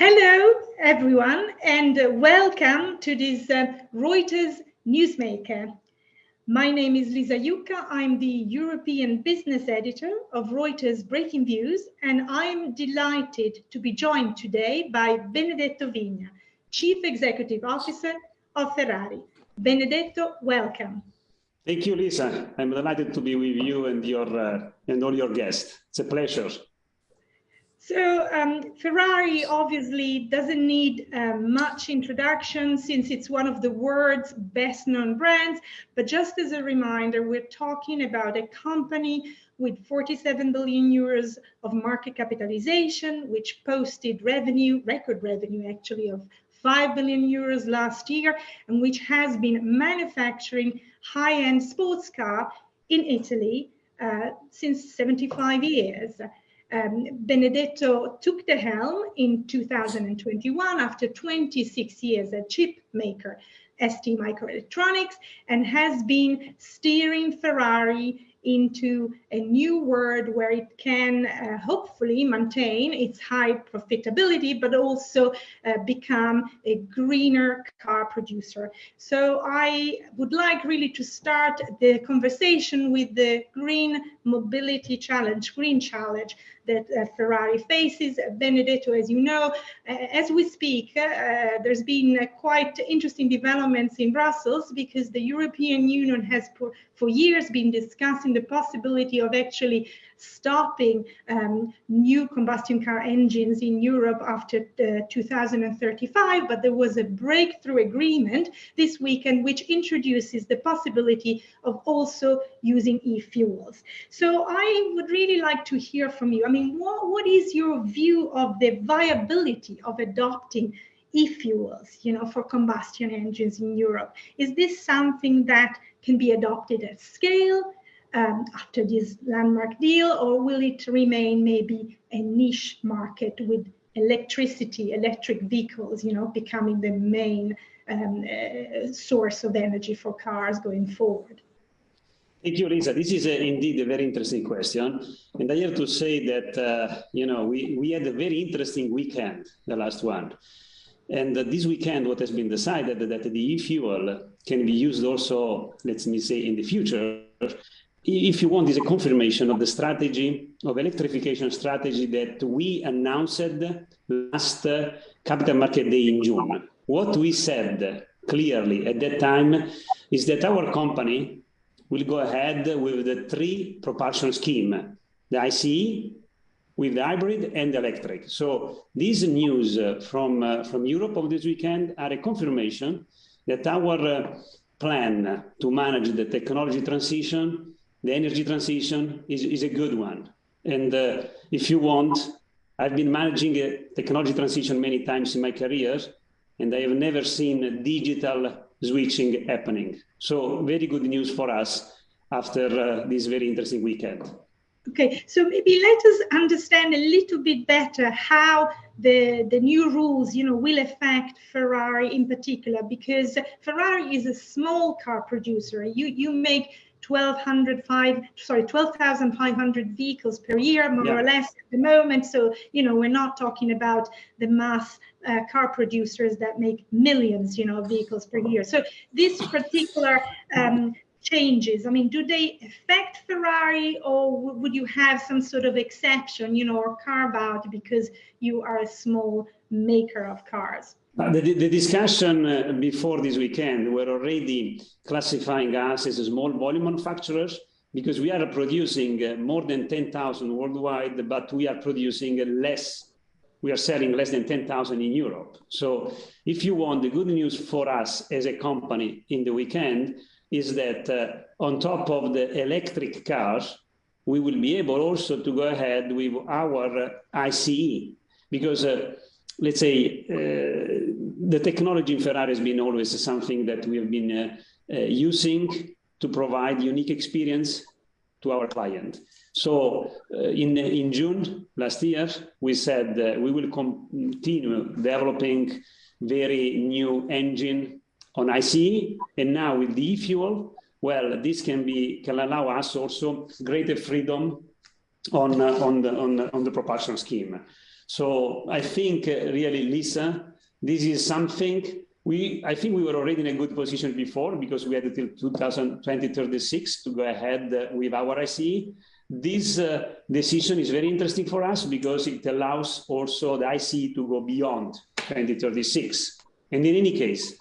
Hello, everyone, and welcome to this Reuters Newsmaker. My name is Lisa Yucca. I'm the European business editor of Reuters Breaking Views, and I'm delighted to be joined today by Benedetto Vigna, Chief Executive Officer of Ferrari. Benedetto, welcome. Thank you, Lisa. I'm delighted to be with you and all your guests. It's a pleasure. So Ferrari obviously doesn't need much introduction since it's one of the world's best known brands. But just as a reminder, we're talking about a company with 47 billion euros of market capitalization, which posted record revenue actually, of 5 billion euros last year, and which has been manufacturing high-end sports car in Italy since 75 years. Benedetto took the helm in 2021 after 26 years at chipmaker STMicroelectronics and has been steering Ferrari into a new world where it can hopefully maintain its high profitability, but also become a greener car producer. So I would like really to start the conversation with the green mobility challenge, green challenge that Ferrari faces. Benedetto, as you know, as we speak, there's been quite interesting developments in Brussels because the European Union has for years been discussing the possibility of actually stopping new combustion car engines in Europe after 2035, but there was a breakthrough agreement this weekend which introduces the possibility of also using e-fuels. So I would really like to hear from you. I mean, what is your view of the viability of adopting e-fuels, for combustion engines in Europe? Is this something that can be adopted at scale after this landmark deal, or will it remain maybe a niche market with electric vehicles, becoming the main source of energy for cars going forward? Thank you, Lisa. This is indeed a very interesting question. And I have to say that, we had a very interesting weekend, the last one. And this weekend, what has been decided that the e-fuel can be used also, let me say, in the future, if you want, is a confirmation of the strategy, of electrification strategy that we announced last Capital Market Day in June. What we said clearly at that time is that our company will go ahead with the three propulsion scheme, the ICE, with the hybrid and the electric. So these news from Europe of this weekend are a confirmation that our plan to manage the technology transition, the energy transition is a good one. And if you want, I've been managing a technology transition many times in my career, and I have never seen a digital switching happening. So very good news for us after this very interesting weekend. Okay, so maybe let us understand a little bit better how the new rules, will affect Ferrari in particular, because Ferrari is a small car producer. You make 12,500 vehicles per year, more or less at the moment. So, we're not talking about the mass car producers that make millions, of vehicles per year. So this particular changes, I mean, do they affect Ferrari, or would you have some sort of exception, or carve out because you are a small maker of cars? The discussion before this weekend were already classifying us as a small volume manufacturers because we are producing more than 10,000 worldwide, but we are producing less. We are selling less than 10,000 in Europe. So if you want, the good news for us as a company in the weekend is that on top of the electric cars, we will be able also to go ahead with our ICE because let's say the technology in Ferrari has been always something that we have been using to provide unique experience to our client. So in June last year, we said we will continue developing very new engine on ICE, and now with the e-fuel, well, this can allow us also greater freedom on the propulsion scheme. So I think really, Lisa, this is something I think we were already in a good position before, because we had till 2036 to go ahead with our ICE. This decision is very interesting for us because it allows also the ICE to go beyond 2036. And in any case,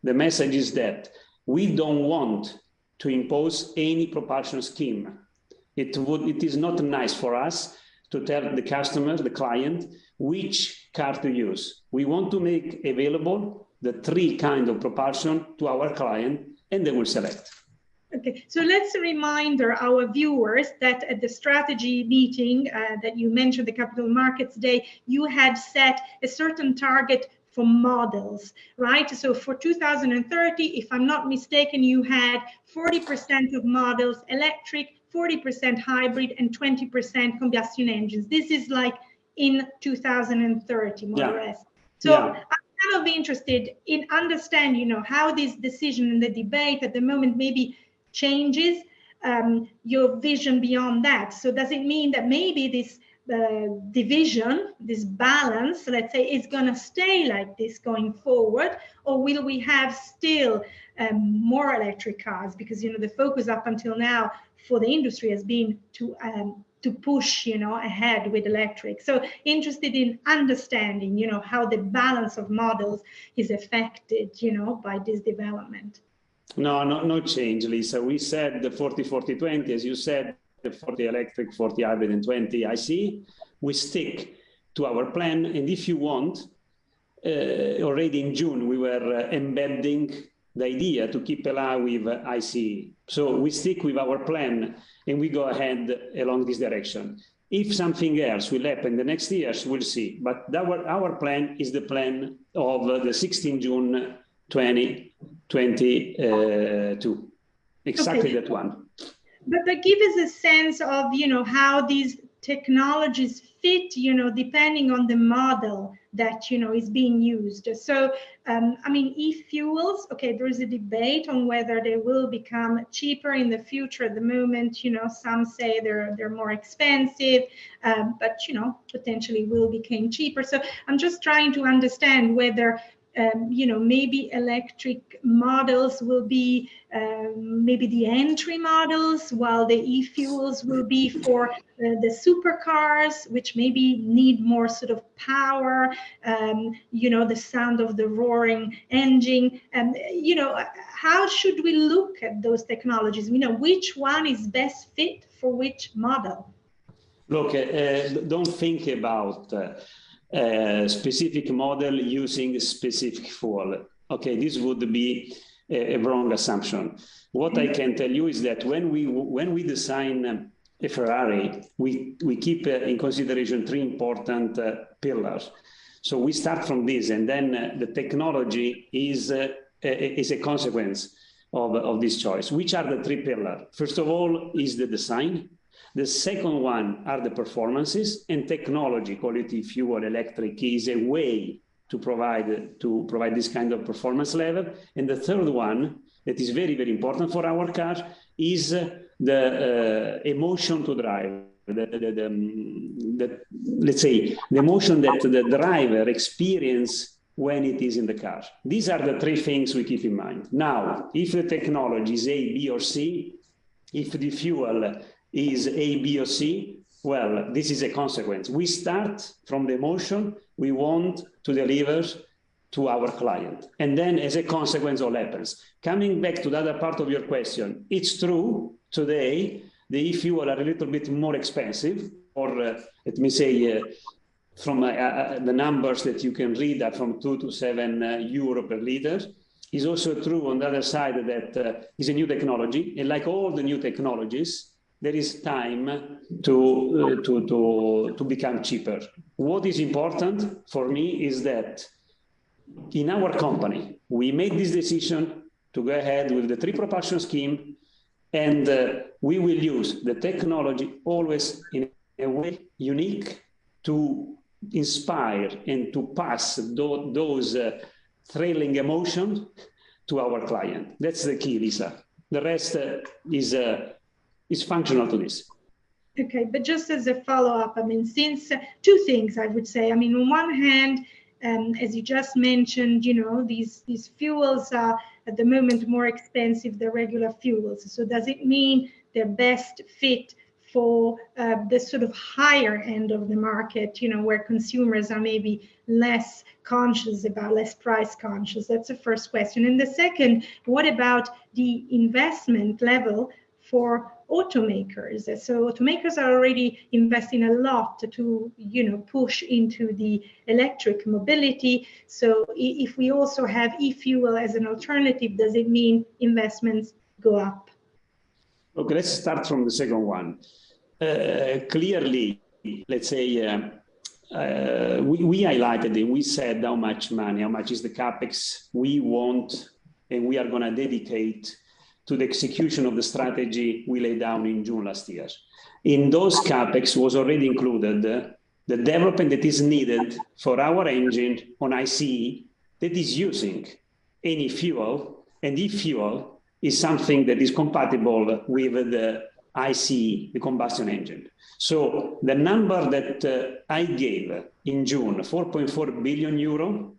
the message is that we don't want to impose any propulsion scheme. It is not nice for us to tell the customer, the client, which car to use. We want to make available the 3 kinds of propulsion to our client, and they will select. Okay, so let's remind our viewers that at the strategy meeting that you mentioned, the Capital Markets Day, you had set a certain target for models, right? So for 2030, if I'm not mistaken, you had 40% of models electric, 40% hybrid, and 20% combustion engines. This is like in 2030, more or less. So I'm kind of interested in understand, how this decision and the debate at the moment maybe changes your vision beyond that. So does it mean that maybe this division, this balance, let's say, is going to stay like this going forward, or will we have still more electric cars? Because the focus up until now for the industry has been to push ahead with electric. So interested in understanding how the balance of models is affected by this development. No change, Lisa. We said the 40-40-20, as you said, the 40 electric, 40 hybrid, and 20 IC. We stick to our plan. And if you want, already in June, we were embedding the idea to keep alive with ICE. So we stick with our plan and we go ahead along this direction. If something else will happen the next years, we'll see. But our plan is the plan of the 16 June 2022. Exactly that one. But give us a sense of, how these technologies fit, depending on the model that, is being used. So, Efuels, okay, there is a debate on whether they will become cheaper in the future. At the moment, some say they're more expensive, but, potentially will become cheaper. So I'm just trying to understand whether maybe electric models will be maybe the entry models, while the e-fuels will be for the supercars, which maybe need more sort of power, the sound of the roaring engine. How should we look at those technologies? Which one is best fit for which model? Look, don't think about specific model using specific fuel. Okay, this would be a wrong assumption. What I can tell you is that when we design a Ferrari, we keep in consideration 3 important pillars. So we start from this, and then the technology is a consequence of this choice. Which are the 3 pillars? First of all is the design. The second one are the performances, and technology, quality, fuel, electric is a way to provide this kind of performance level. And the third one that is very, very important for our car is the emotion to drive. Let's say the emotion that the driver experience when it is in the car. These are the 3 things we keep in mind. Now, if the technology is A, B, or C, if the fuel is A, B, or C, well, this is a consequence. We start from the emotion we want to deliver to our client. And then as a consequence, all happens. Coming back to the other part of your question, it's true, today, the e-fuel are a little bit more expensive, or let me say, from the numbers that you can read are from 2 to 7 euro per liter. It's also true on the other side that it's a new technology, and like all the new technologies, there is time to become cheaper. What is important for me is that in our company, we made this decision to go ahead with the 3 propulsion scheme, and we will use the technology always in a way unique to inspire and to pass those thrilling emotions to our client. That's the key, Lisa. The rest is functional to this. Okay, but just as a follow-up, I mean, since two things I would say. I mean, on one hand, as you just mentioned, you know, these fuels are at the moment more expensive than regular fuels. So does it mean they're best fit for the sort of higher end of the market, you know, where consumers are maybe less conscious about, less price conscious? That's the first question. And the second, what about the investment level for automakers? So automakers are already investing a lot to, you know, push into the electric mobility. So if we also have e-fuel as an alternative, does it mean investments go up? Okay, let's start from the second one. Clearly, let's say we highlighted it. We said how much money, how much is the capex we want, and we are going to dedicate to the execution of the strategy we laid down in June last year. In those capex was already included the development that is needed for our engine on ICE that is using any fuel, and e-fuel is something that is compatible with the ICE, the combustion engine. So the number that I gave in June, 4.4 billion euro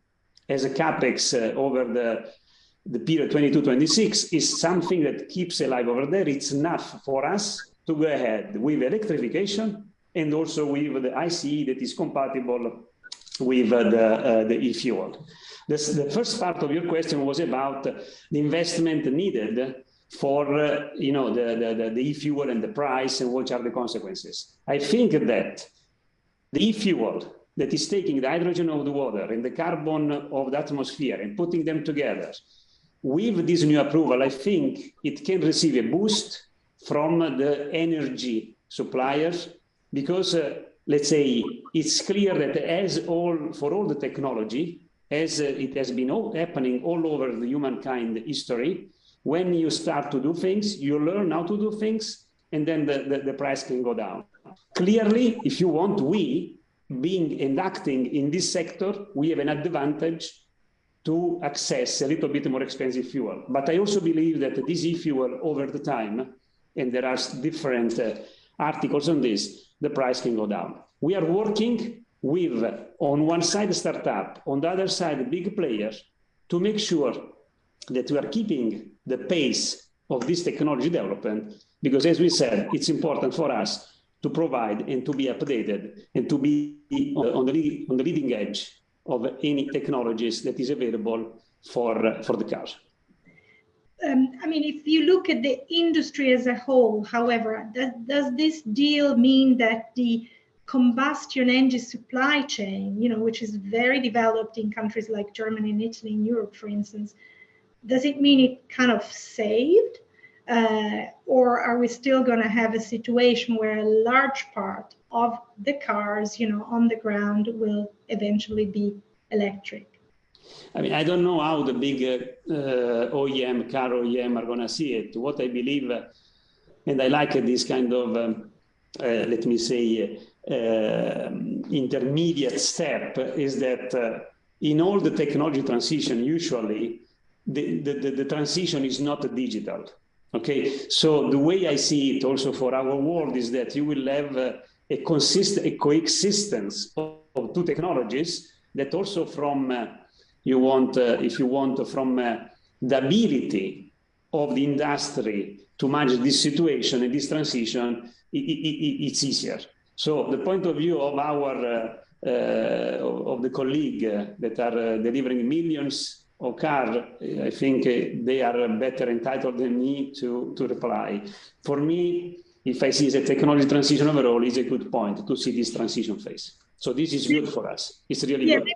as a capex over the period 22-26 is something that keeps alive over there. It's enough for us to go ahead with electrification and also with the ICE that is compatible with the e-fuel. The first part of your question was about the investment needed for you know, the e-fuel and the price and what are the consequences. I think that the e-fuel that is taking the hydrogen of the water and the carbon of the atmosphere and putting them together, with this new approval, I think it can receive a boost from the energy suppliers because, let's say, it's clear that for all the technology, as it has been happening all over the humankind history, when you start to do things, you learn how to do things, and then the price can go down. Clearly, if you want, we, being and acting in this sector, we have an advantage to access a little bit more expensive fuel. But I also believe that this e-fuel over the time, and there are different articles on this, the price can go down. We are working with, on one side, startup, on the other side, big players, to make sure that we are keeping the pace of this technology development, because as we said, it's important for us to provide and to be updated and to be on the leading edge of any technologies that is available for the car. I mean, if you look at the industry as a whole, however, does this deal mean that the combustion engine supply chain, you know, which is very developed in countries like Germany and Italy, in Europe, for instance, does it mean it kind of saved? Or are we still going to have a situation where a large part of the cars, you know, on the ground will eventually be electric? I mean, I don't know how the big car OEM are going to see it. What I believe, and I like this kind of, let me say, intermediate step, is that in all the technology transition, usually the transition is not digital. Okay, so the way I see it also for our world is that you will have a coexistence of two technologies that also from, if you want, from the ability of the industry to manage this situation and this transition, it's easier. So the point of view of our, of the colleague that are delivering millions of cars, I think they are better entitled than me to reply. For me, if I see the technology transition overall, is a good point to see this transition phase. So this is good for us. It's really good.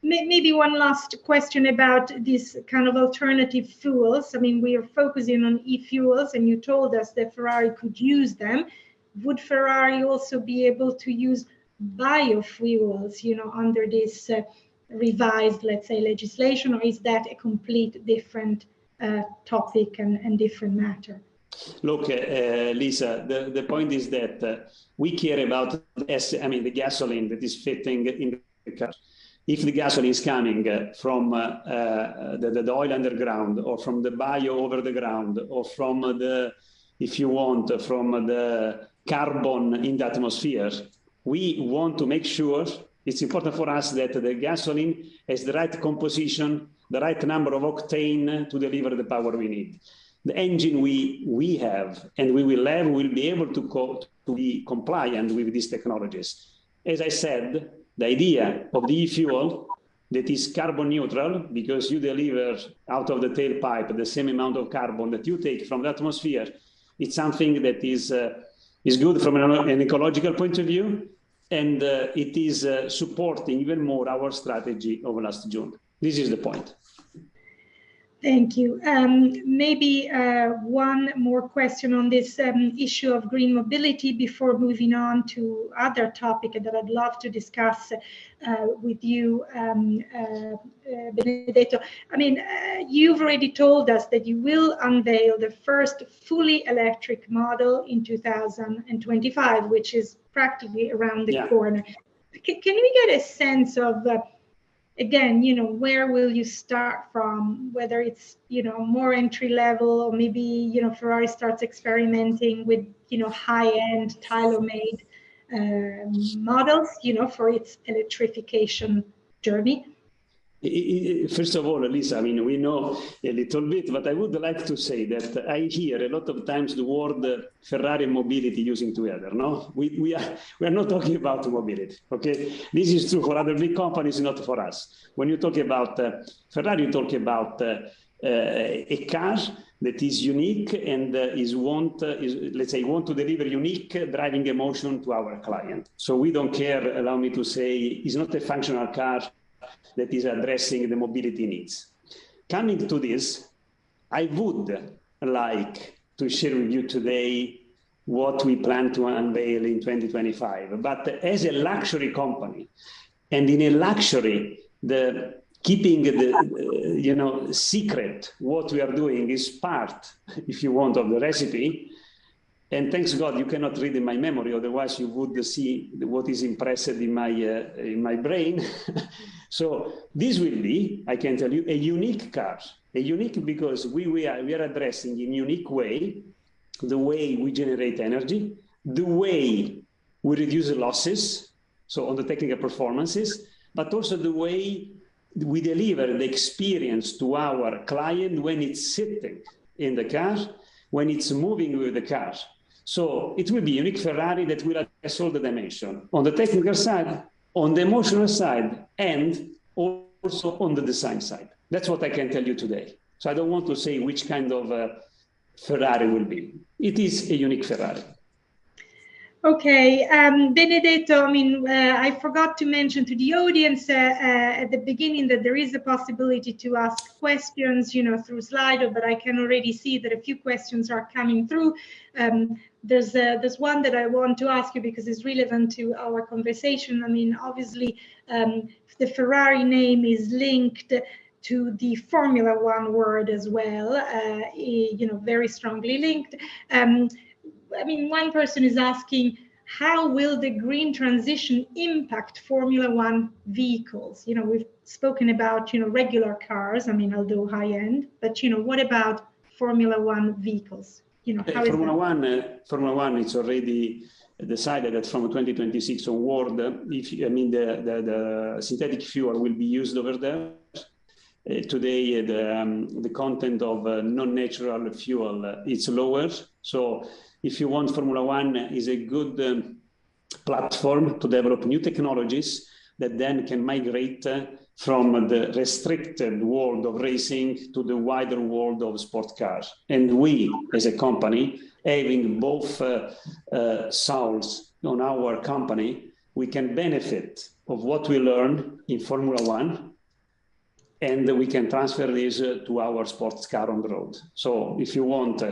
Maybe one last question about this kind of alternative fuels. I mean, we are focusing on e-fuels, and you told us that Ferrari could use them. Would Ferrari also be able to use biofuels, you know, under this revised, let's say, legislation, or is that a complete different topic and different matter? Look, Lisa, the point is that we care about, the gasoline that is fitting in the car. If the gasoline is coming from the oil underground, or from the bio over the ground, or from the, if you want, from the carbon in the atmosphere. We want to make sure it's important for us that the gasoline has the right composition, the right number of octane to deliver the power we need. The engine we have and we will have will be able to be compliant with these technologies. As I said, the idea of the e-fuel that is carbon neutral, because you deliver out of the tailpipe the same amount of carbon that you take from the atmosphere, it's something that is good from an ecological point of view, and it is supporting even more our strategy of last June. This is the point. Thank you. Maybe one more question on this issue of green mobility before moving on to other topic that I'd love to discuss with you, Benedetto. I mean, you've already told us that you will unveil the first fully electric model in 2025, which is practically around the corner. Can we get a sense of again, where will you start from? Whether it's, more entry level, or maybe, Ferrari starts experimenting with, high-end tailor-made models, for its electrification journey. First of all, Lisa, I mean, we know a little bit, but I would like to say that I hear a lot of times the word Ferrari and mobility using together. No, we are not talking about mobility. Okay, this is true for other big companies, not for us. When you talk about Ferrari, you talk about a car that is unique and want to deliver unique driving emotion to our client. So we don't care. Allow me to say, it's not a functional car that is addressing the mobility needs. Coming to this, I would like to share with you today what we plan to unveil in 2025. But as a luxury company, and in a luxury, keeping the secret what we are doing is part, if you want, of the recipe. And thanks God you cannot read in my memory, otherwise you would see what is impressed in my brain. So this will be, I can tell you, a unique car. A unique because we are addressing in a unique way the way we generate energy, the way we reduce the losses, so on the technical performances, but also the way we deliver the experience to our client when it's sitting in the car, when it's moving with the car. So it will be a unique Ferrari that will address all the dimensions on the technical side, on the emotional side, and also on the design side. That's what I can tell you today. So I don't want to say which kind of Ferrari will be. It is a unique Ferrari. Okay, Benedetto, I mean, I forgot to mention to the audience at the beginning that there is a possibility to ask questions, through Slido, but I can already see that a few questions are coming through. There's one that I want to ask you because it's relevant to our conversation. I mean, obviously, the Ferrari name is linked to the Formula One word as well, very strongly linked. I mean, one person is asking, how will the green transition impact Formula One vehicles? We've spoken about, regular cars, I mean, although high end, but, what about Formula One vehicles? Formula One, it's already decided that from 2026 onward, the synthetic fuel will be used over there. Today, the content of non-natural fuel is lower. So if you want, Formula One is a good platform to develop new technologies that then can migrate from the restricted world of racing to the wider world of sport cars. And we, as a company, having both souls on our company, we can benefit of what we learn in Formula One, and we can transfer this to our sports car on the road. So if you want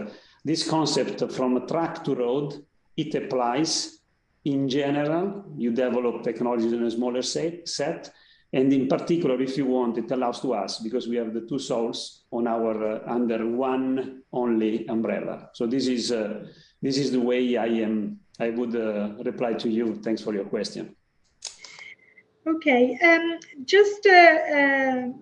this concept from track to road, it applies in general. You develop technologies in a smaller set. And in particular, if you want, it allows to us, because we have the two souls on our under one only umbrella. So this is the way I would reply to you. Thanks for your question. Okay, just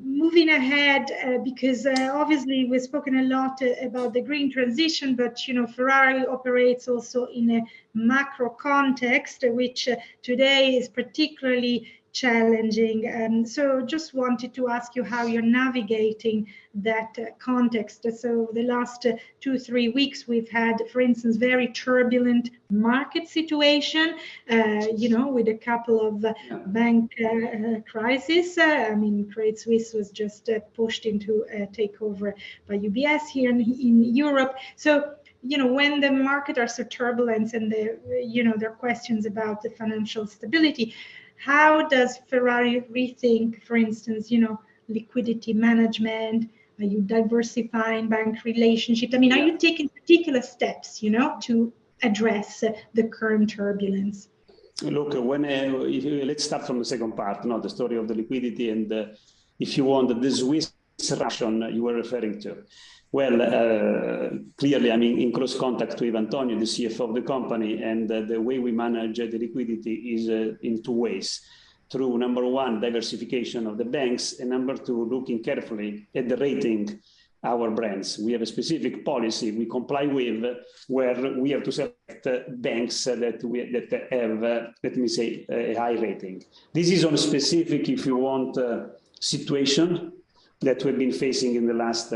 moving ahead, because obviously we've spoken a lot about the green transition, but Ferrari operates also in a macro context, which today is particularly challenging. So just wanted to ask you how you're navigating that context. So the last 2-3 weeks we've had, for instance, very turbulent market situation, with a couple of bank crisis. I mean, Credit Suisse was just pushed into a takeover by UBS here in Europe. So when the market are so turbulent and there are questions about the financial stability, how does Ferrari rethink, for instance, liquidity management? Are you diversifying bank relationships? I mean, are you taking particular steps, to address the current turbulence? Look, let's start from the second part, the story of the liquidity and, if you want, the Swiss Russian you were referring to. Well, clearly, I'm in close contact with Antonio, the CFO of the company, and the way we manage the liquidity is in two ways. Through, number one, diversification of the banks, and number two, looking carefully at the rating our brands. We have a specific policy we comply with, where we have to select banks that have, let me say, a high rating. This is on a specific, if you want, situation that we've been facing in the last,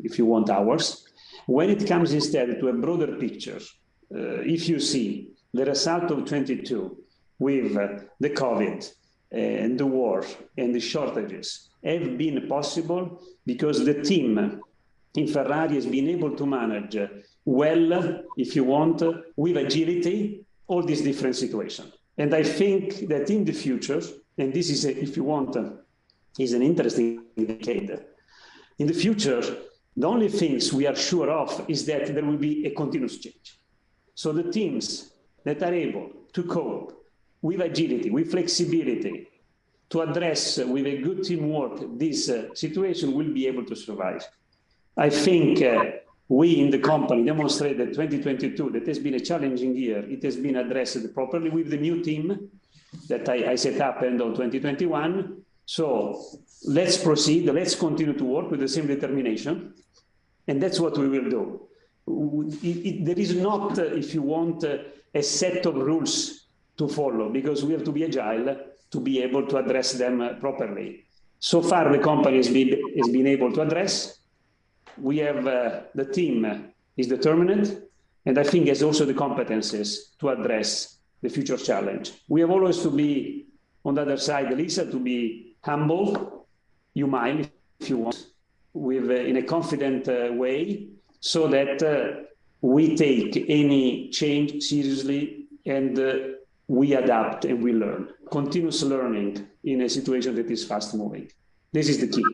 if you want, hours. When it comes instead to a broader picture, if you see the result of 22 with the COVID and the war and the shortages have been possible because the team in Ferrari has been able to manage well, if you want, with agility, all these different situations. And I think that in the future, and this is, if you want, is an interesting indicator. In the future, the only things we are sure of is that there will be a continuous change. So the teams that are able to cope with agility, with flexibility, to address with a good teamwork this situation will be able to survive. I think we in the company demonstrated 2022 that has been a challenging year. It has been addressed properly with the new team that I set up end of 2021. So let's proceed, let's continue to work with the same determination, and that's what we will do. There is not, if you want, a set of rules to follow, because we have to be agile to be able to address them properly. So far, the company has been able to address. We have, the team is determined, and I think has also the competences to address the future challenge. We have always to be, on the other side, Lisa, to be humble, humile, if you want, with in a confident way, so that we take any change seriously and we adapt and we learn. Continuous learning in a situation that is fast moving. This is the key.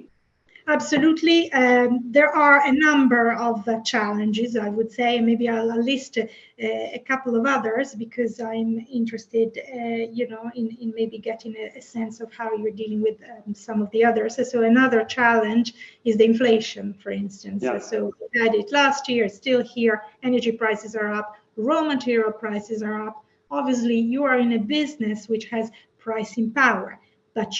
Absolutely. There are a number of challenges, I would say. Maybe I'll list a couple of others, because I'm interested, in maybe getting a sense of how you're dealing with some of the others. So another challenge is the inflation, for instance. Yeah. So we had it last year, still here. Energy prices are up, raw material prices are up. Obviously, you are in a business which has pricing power, but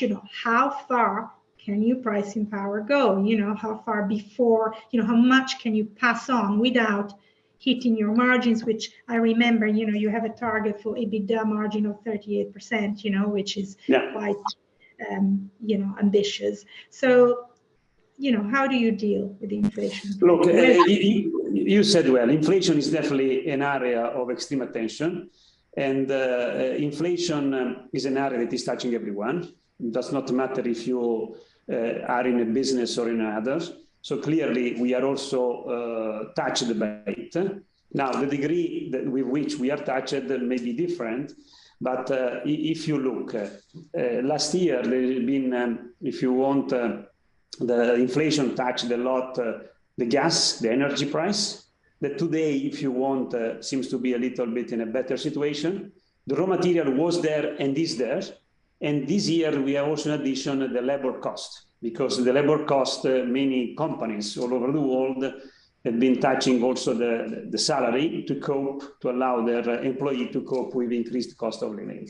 how far can your pricing power go? How far before, how much can you pass on without hitting your margins, which I remember, you have a target for EBITDA margin of 38%, which is quite, ambitious. So, how do you deal with the inflation? Look, you said well, inflation is definitely an area of extreme attention. And inflation is an area that is touching everyone. It does not matter if you are in a business or in another. So clearly, we are also touched by it. Now, the degree with which we are touched may be different, but if you look, last year there has been, if you want, the inflation touched a lot the gas, the energy price. That today, if you want, seems to be a little bit in a better situation. The raw material was there and is there. And this year, we have also in addition the labor cost, because the labor cost, many companies all over the world have been touching also the salary to cope, to allow their employee to cope with increased cost of living.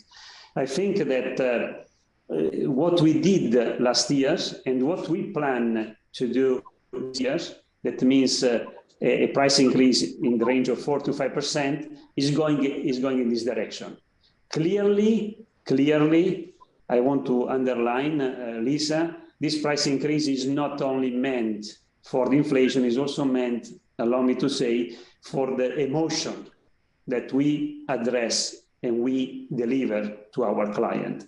I think that what we did last year and what we plan to do this year, that means a price increase in the range of 4 to 5%, is going in this direction. Clearly, I want to underline, Lisa, this price increase is not only meant for the inflation, is also meant, allow me to say, for the emotion that we address and we deliver to our client.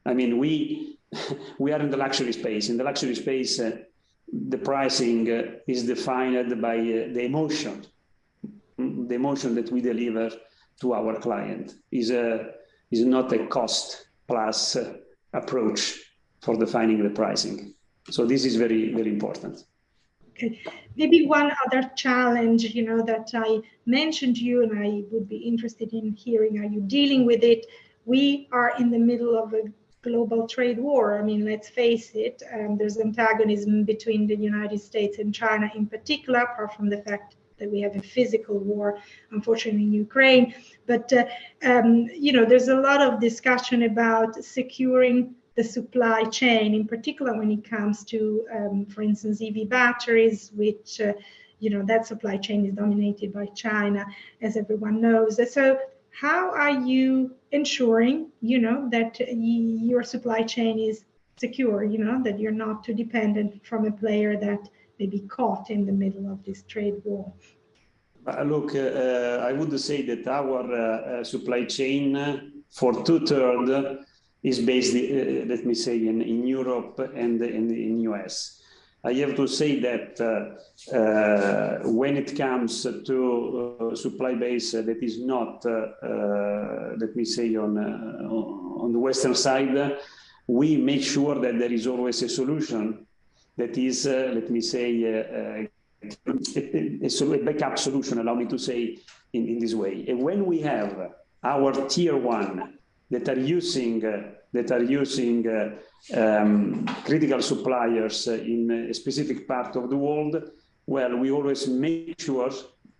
I mean, we are in the luxury space. In the luxury space, the pricing is defined by the emotion that we deliver to our client is not a cost plus approach for defining the pricing. So this is very, very important. Okay. Maybe one other challenge, that I mentioned to you, and I would be interested in hearing how you're dealing with it. We are in the middle of a global trade war. I mean, let's face it, there's antagonism between the United States and China in particular, apart from the fact that we have a physical war, unfortunately, in Ukraine. But, there's a lot of discussion about securing the supply chain, in particular when it comes to, for instance, EV batteries, which, that supply chain is dominated by China, as everyone knows. So how are you ensuring, that your supply chain is secure, that you're not too dependent from a player that may be caught in the middle of this trade war? Look, I would say that our supply chain for 2/3 is based, let me say, in Europe and in US. I have to say that when it comes to supply base that is not, let me say, on the Western side, we make sure that there is always a solution that is, let me say, a backup solution, allow me to say in this way. And when we have our tier one that are using critical suppliers in a specific part of the world, well, we always make sure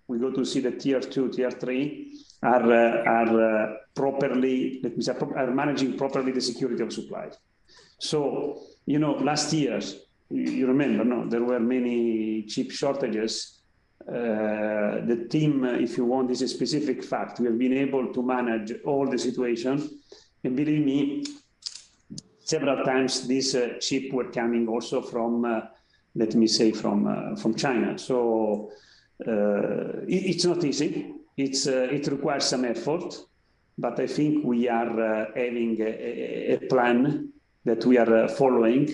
we go to see the tier 2, tier 3 are properly, let me say, are managing properly the security of supply. So, last year, you remember, no, there were many chip shortages. The team, if you want, is a specific fact. We have been able to manage all the situation. And believe me, several times these chips were coming also from, let me say, from China. So it's not easy. It requires some effort, but I think we are having a plan that we are following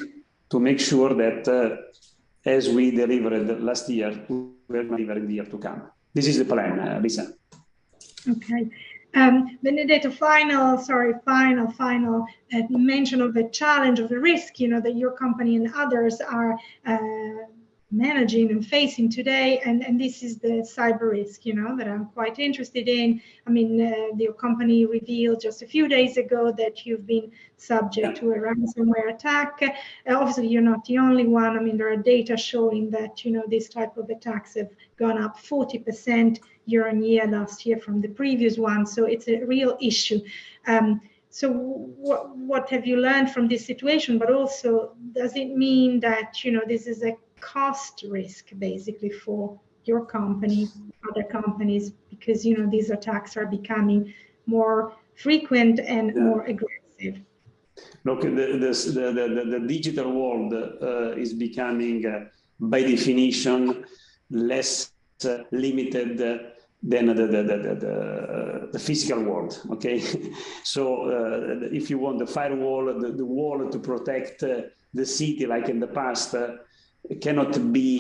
to make sure that as we delivered last year, we will deliver in the year to come. This is the plan, Lisa. Okay. Benedetto, final mention of the challenge, of the risk, that your company and others are managing and facing today, and this is the cyber risk, that I'm quite interested in. I mean, your company revealed just a few days ago that you've been subject to a ransomware attack. Obviously, you're not the only one. I mean, there are data showing that, this type of attacks have gone up 40% year on year last year from the previous one. So it's a real issue. So what have you learned from this situation? But also, does it mean that, this is a cost risk basically for your company, other companies, because, these attacks are becoming more frequent and more aggressive? Look, the digital world is becoming, by definition, less limited than the physical world. Okay, so if you want the firewall, the wall to protect the city, like in the past, cannot be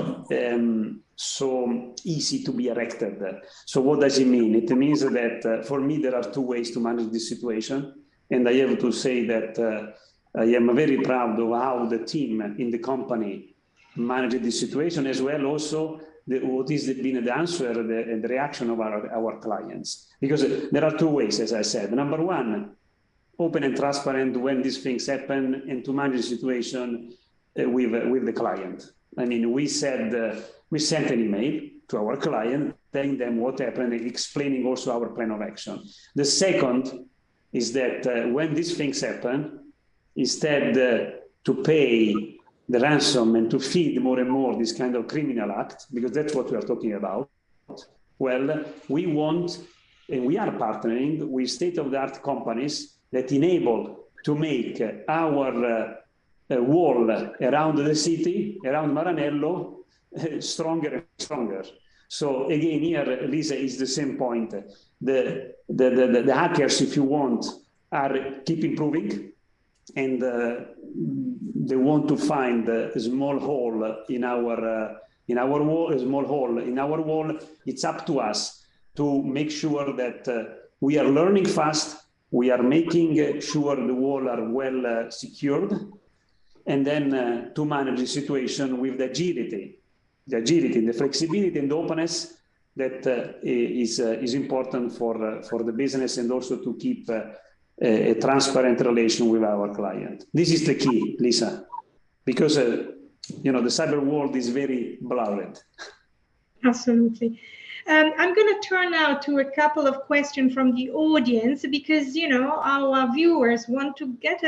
so easy to be erected. So what does it mean? It means that for me there are two ways to manage this situation, and I have to say that I am very proud of how the team in the company managed this situation, as well also what is been the answer and the reaction of our clients. Because there are two ways, as I said. Number one, open and transparent when these things happen, and to manage the situation with the client. I mean, we sent an email to our client, telling them what happened, and explaining also our plan of action. The second is that when these things happen, instead to pay the ransom and to feed more and more this kind of criminal act, because that's what we are talking about, well, we want, and we are partnering with state-of-the-art companies that enable to make our wall around the city, around Maranello, stronger and stronger. So again, here, Lisa, is the same point. The hackers, if you want, are keep improving, and they want to find a small hole in our wall, a small hole in our wall. It's up to us to make sure that we are learning fast, we are making sure the wall are well secured, and then to manage the situation with the agility, the flexibility, and the openness that is important for the business, and also to keep a transparent relation with our client. This is the key, Lisa, because you know, the cyber world is very blurred. Absolutely. I'm going to turn now to a couple of questions from the audience, because, you know, our viewers want to get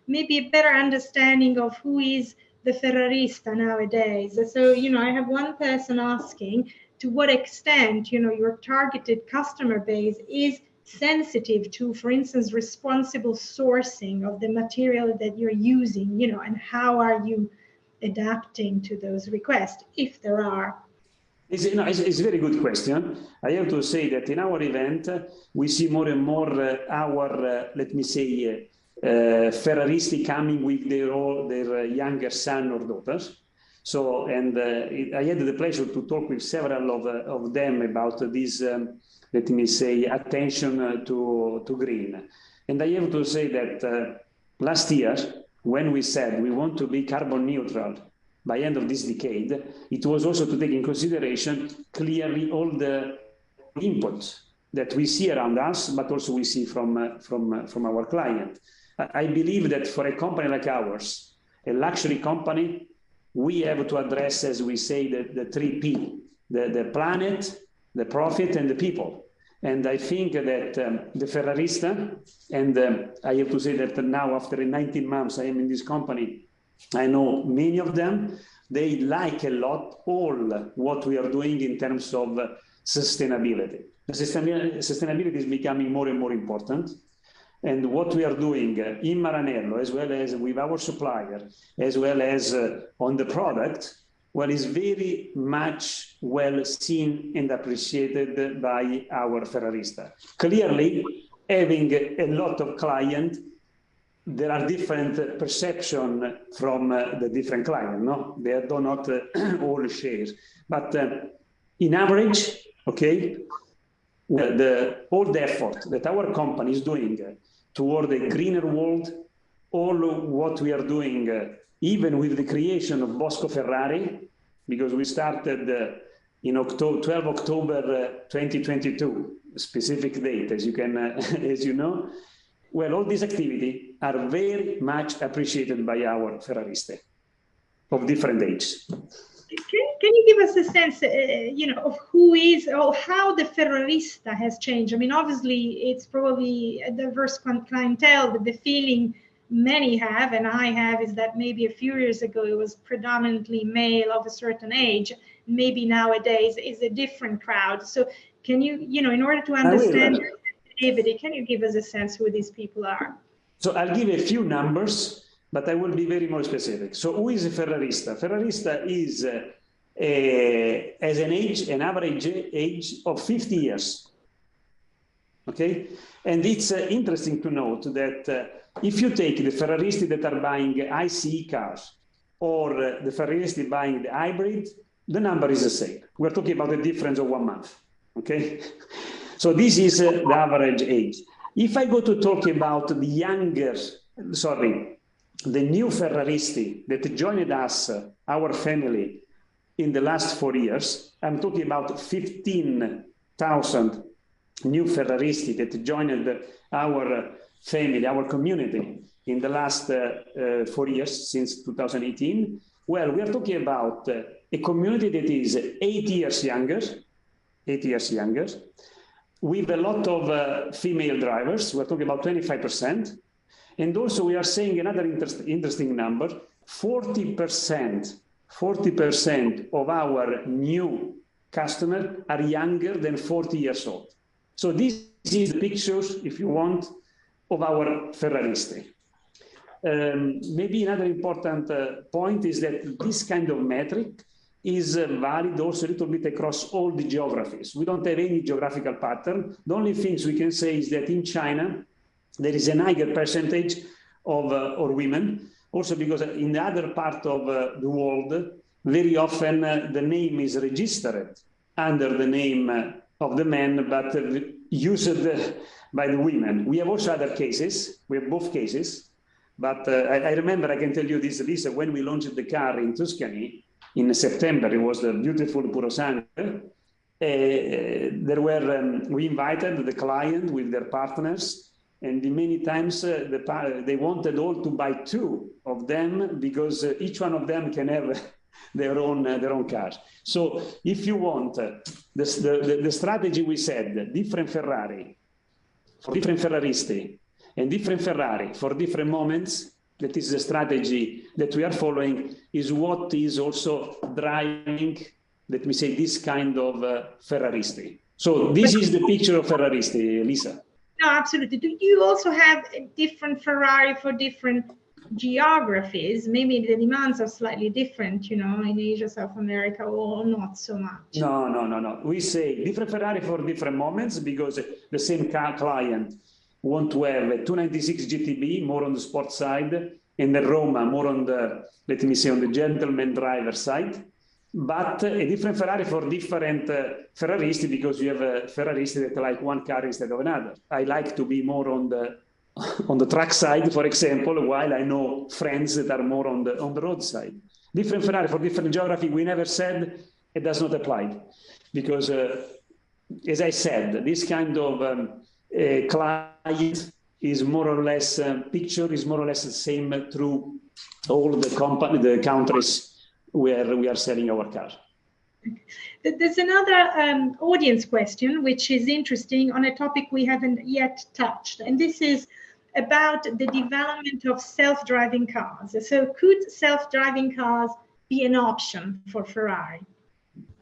maybe a better understanding of who is the Ferrarista nowadays. So, you know, I have one person asking to what extent, you know, your targeted customer base is sensitive to, for instance, responsible sourcing of the material that you're using, you know, and how are you adapting to those requests, if there are? It's a very good question. I have to say that in our event, we see more and more our, let me say, Ferraristi coming with their younger son or daughters. So, and I had the pleasure to talk with several of them about this, let me say, attention to green. And I have to say that last year, when we said we want to be carbon neutral by end of this decade, it was also to take in consideration clearly all the inputs that we see around us, but also we see from our client. I believe that for a company like ours, a luxury company, we have to address, as we say, the 3P, the planet, the profit, and the people. And I think that the Ferrarista, and I have to say that now after 19 months I am in this company, I know many of them, they like a lot all what we are doing in terms of sustainability. Sustainability is becoming more and more important. And what we are doing in Maranello, as well as with our supplier, as well as on the product, well, is very much well seen and appreciated by our Ferrarista. Clearly, having a lot of clients, there are different perceptions from the different clients, no? They do not all share. But in average, okay, all the effort that our company is doing toward a greener world, all what we are doing, even with the creation of Bosco Ferrari, because we started in 12 October 2022, specific date, as you can, as you know. Well, all these activities are very much appreciated by our Ferraristi of different ages. Can you give us a sense, you know, of who is or how the Ferrarista has changed? I mean, obviously, it's probably a diverse clientele, but the feeling many have, and I have, is that maybe a few years ago it was predominantly male of a certain age. Maybe nowadays is a different crowd. So can you, you know, in order to understand their activity, can you give us a sense who these people are? So I'll give a few numbers, but I will be very more specific. So who is a Ferrarista? Ferrarista is as an average age of 50 years. Okay? And it's interesting to note that if you take the Ferraristi that are buying ICE cars or the Ferraristi buying the hybrid, the number is the same. We're talking about a difference of 1 month. Okay? So this is the average age. If I go to talk about the new Ferraristi that joined us, our family, in the last 4 years, I'm talking about 15,000 new Ferraristi that joined our family, our community, in the last 4 years, since 2018. Well, we are talking about a community that is 8 years younger, with a lot of female drivers. We're talking about 25%. And also we are saying another interesting number, 40% of our new customers are younger than 40 years old. So this is the pictures, if you want, of our Ferraristi. Maybe another important point is that this kind of metric is valid also a little bit across all the geographies. We don't have any geographical pattern. The only things we can say is that in China, there is a higher percentage of women, also because in the other part of the world, very often the name is registered under the name of the men, but used by the women. We have also other cases, we have both cases, but I remember, I can tell you this, Lisa, when we launched the car in Tuscany in September, it was the beautiful Puro Sangue. We invited the client with their partners, and many times they wanted all to buy two of them because each one of them can have their own cars. So if you want the strategy we said, different Ferrari for different Ferraristi and different Ferrari for different moments, that is the strategy that we are following, is what is also driving, let me say, this kind of Ferraristi. So this is the picture of Ferraristi, Lisa. No, absolutely. Do you also have a different Ferrari for different geographies? Maybe the demands are slightly different, you know, in Asia, South America, or not so much? No. We say different Ferrari for different moments because the same client want to have a 296 GTB, more on the sport side, and the Roma, more on the, let me say, on the gentleman driver side. But a different Ferrari for different Ferraristi, because you have a Ferraristi that like one car instead of another. I like to be more on the track side, for example, while I know friends that are more on the road side. Different Ferrari for different geography, we never said it does not apply. Because, as I said, this kind of client is more or less, picture is more or less the same through all the countries where we are selling our cars. There's another audience question, which is interesting on a topic we haven't yet touched, and this is about the development of self-driving cars. So could self-driving cars be an option for Ferrari?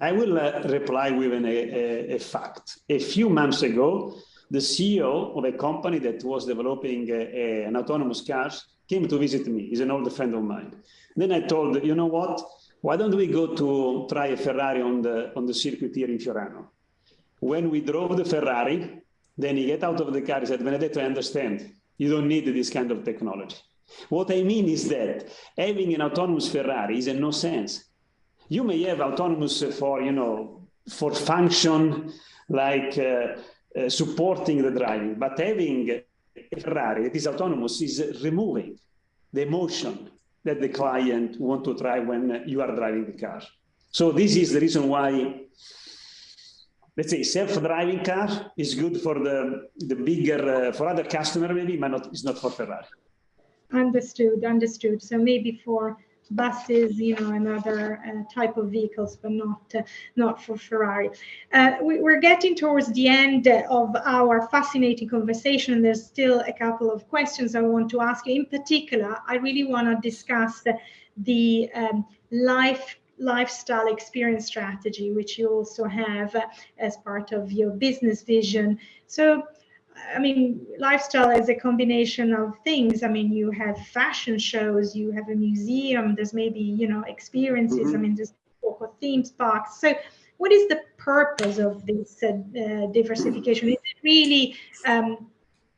I will reply with a fact. A few months ago, the CEO of a company that was developing an autonomous car came to visit me. He's an old friend of mine. Then I told, you know what? Why don't we go to try a Ferrari on the circuit here in Fiorano? When we drove the Ferrari, then he get out of the car, he said, Benedetto, I understand. You don't need this kind of technology. What I mean is that having an autonomous Ferrari is a no sense. You may have autonomous for, you know, for function, like supporting the driving, but having a Ferrari that is autonomous is removing the emotion that the client want to try when you are driving the car. So this is the reason why, let's say, self-driving car is good for the bigger, for other customer maybe, but it's not for Ferrari. Understood. So maybe for buses, you know, and other type of vehicles, but not for Ferrari. We're getting towards the end of our fascinating conversation. There's still a couple of questions I want to ask you. In particular, I really want to discuss the lifestyle experience strategy, which you also have as part of your business vision. So, I mean, lifestyle is a combination of things. I mean, you have fashion shows, you have a museum, there's maybe, you know, experiences. Mm-hmm. I mean, there's theme parks. So what is the purpose of this diversification? Is it really,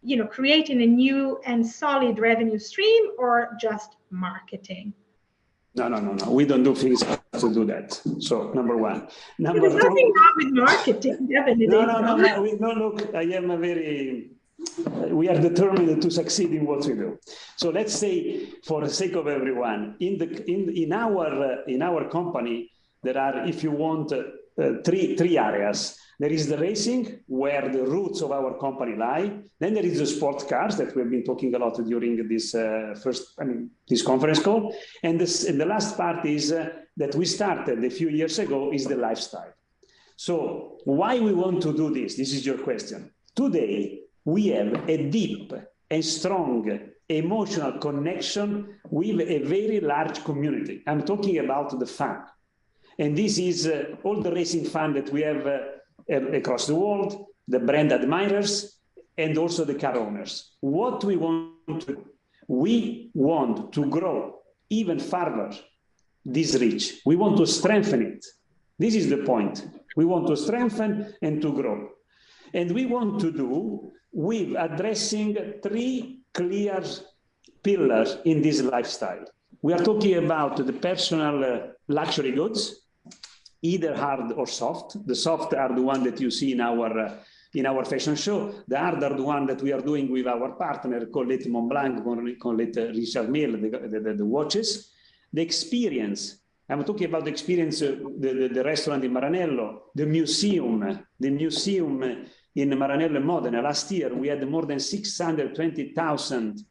you know, creating a new and solid revenue stream, or just marketing? No. We don't do things to do that. So number one. There's nothing wrong with marketing, definitely. No. Look, I am we are determined to succeed in what we do. So let's say, for the sake of everyone, in our company, there are, if you want, three areas. There is the racing, where the roots of our company lie. Then there is the sport cars that we've been talking a lot during this this conference call. And the last part is that we started a few years ago is the lifestyle. So why we want to do this? This is your question. Today, we have a deep and strong emotional connection with a very large community. I'm talking about the fan. And this is all the racing fan that we have across the world, the brand admirers, and also the car owners. What we want to do, we want to grow even further this reach. We want to strengthen it. This is the point. We want to strengthen and to grow. And we want to do with addressing three clear pillars in this lifestyle. We are talking about the personal luxury goods, either hard or soft. The soft are the one that you see in our fashion show. The hard are the one that we are doing with our partner, call it Montblanc, call it Richard Mille, the watches. The experience, I'm talking about the experience, the restaurant in Maranello, the museum in Maranello and Modena. Last year, we had more than 620,000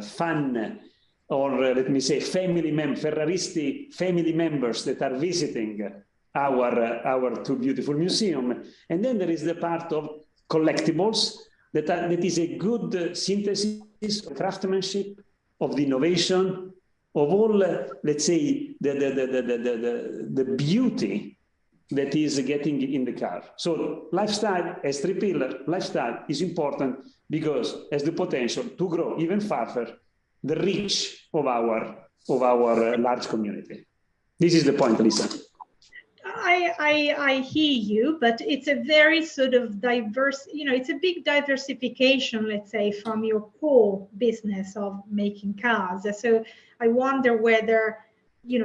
fan, or let me say, Ferraristi family members that are visiting our two beautiful museums. And then there is the part of collectibles that is a good synthesis of craftsmanship, of the innovation, of all, let's say, the beauty that is getting in the car. So lifestyle as three pillars. Lifestyle is important because it has the potential to grow even further the reach of our large community. This is the point, Lisa. I hear you, but it's a very sort of diverse, it's a big diversification, let's say, from your core business of making cars. So I wonder whether,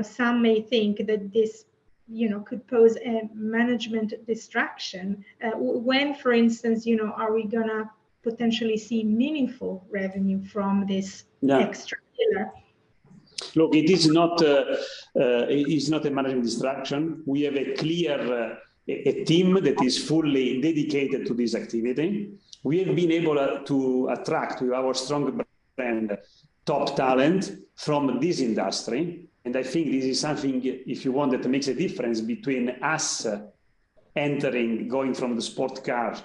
some may think that this, could pose a management distraction. When, for instance, are we gonna potentially see meaningful revenue from this extra pillar? Look, it is not a management distraction. We have a clear a team that is fully dedicated to this activity. We have been able to attract with our strong brand top talent from this industry. And I think this is something, if you want, that makes a difference between us going from the sport car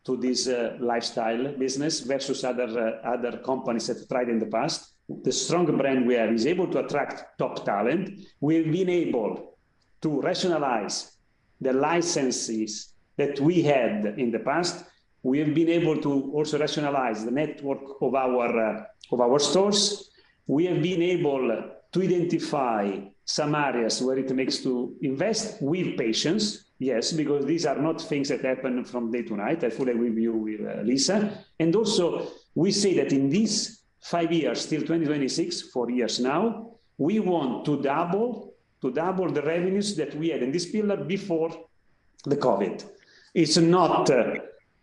to this lifestyle business versus other companies that tried in the past. The strong brand we have is able to attract top talent. We've been able to rationalize the licenses that we had in the past. We have been able to also rationalize the network of our stores. We have been able to identify some areas where it makes to invest with patience. Yes, because these are not things that happen from day to night. I fully agree with you, with Lisa. And also, we say that in these 5 years, till 2026, 4 years now, we want to double the revenues that we had in this pillar before the COVID. It's not,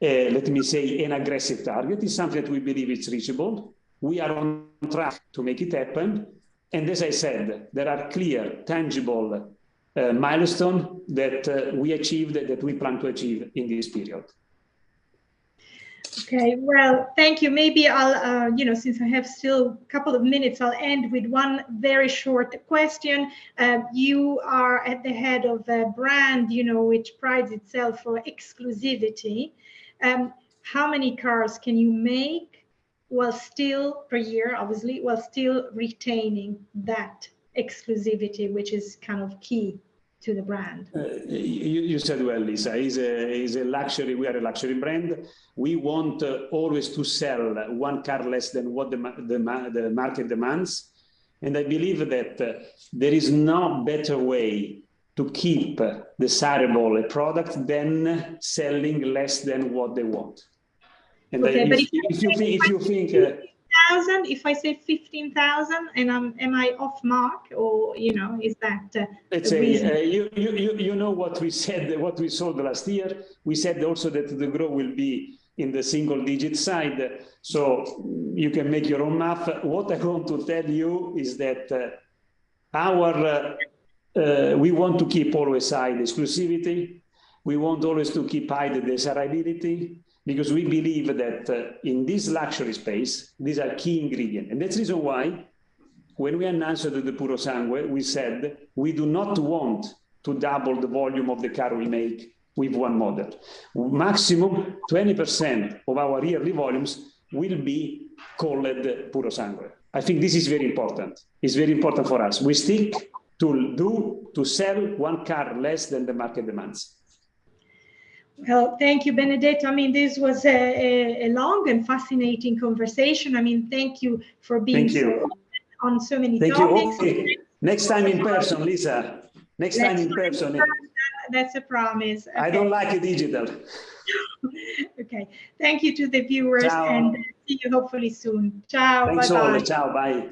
let me say, an aggressive target. It's something that we believe it's reachable. We are on track to make it happen. And as I said, there are clear, tangible milestones that we achieved, that we plan to achieve in this period. Okay, well, thank you. Maybe I'll, since I have still a couple of minutes, I'll end with one very short question. You are at the head of a brand, which prides itself for exclusivity. How many cars can you make per year, obviously, while still retaining that exclusivity, which is kind of key to the brand? You said well, Lisa. Is a luxury. We are a luxury brand. We want always to sell one car less than what the market demands, and I believe that there is no better way to keep desirable a product than selling less than what they want. And okay, but if you think. If I say 15,000, and am I off mark, or is that? Let's say you know what we said, what we sold last year. We said also that the growth will be in the single-digit side, so you can make your own math. What I want to tell you is that our We want to keep always high the exclusivity. We want always to keep high the desirability, because we believe that in this luxury space, these are key ingredients. And that's the reason why, when we announced the Puro Sangue, we said we do not want to double the volume of the car we make with one model. Maximum 20% of our yearly volumes will be called Puro Sangue. I think this is very important. It's very important for us. We stick to sell one car less than the market demands. Well, thank you, Benedetto. I mean, this was a long and fascinating conversation. I mean, thank you for being on so many topics. You. Next time in person, Lisa. Next time in person. That's a promise. Okay. I don't like it digital. Okay. Thank you to the viewers. Ciao. And see you hopefully soon. Ciao. Thanks Bye-bye. all. Ciao. Bye.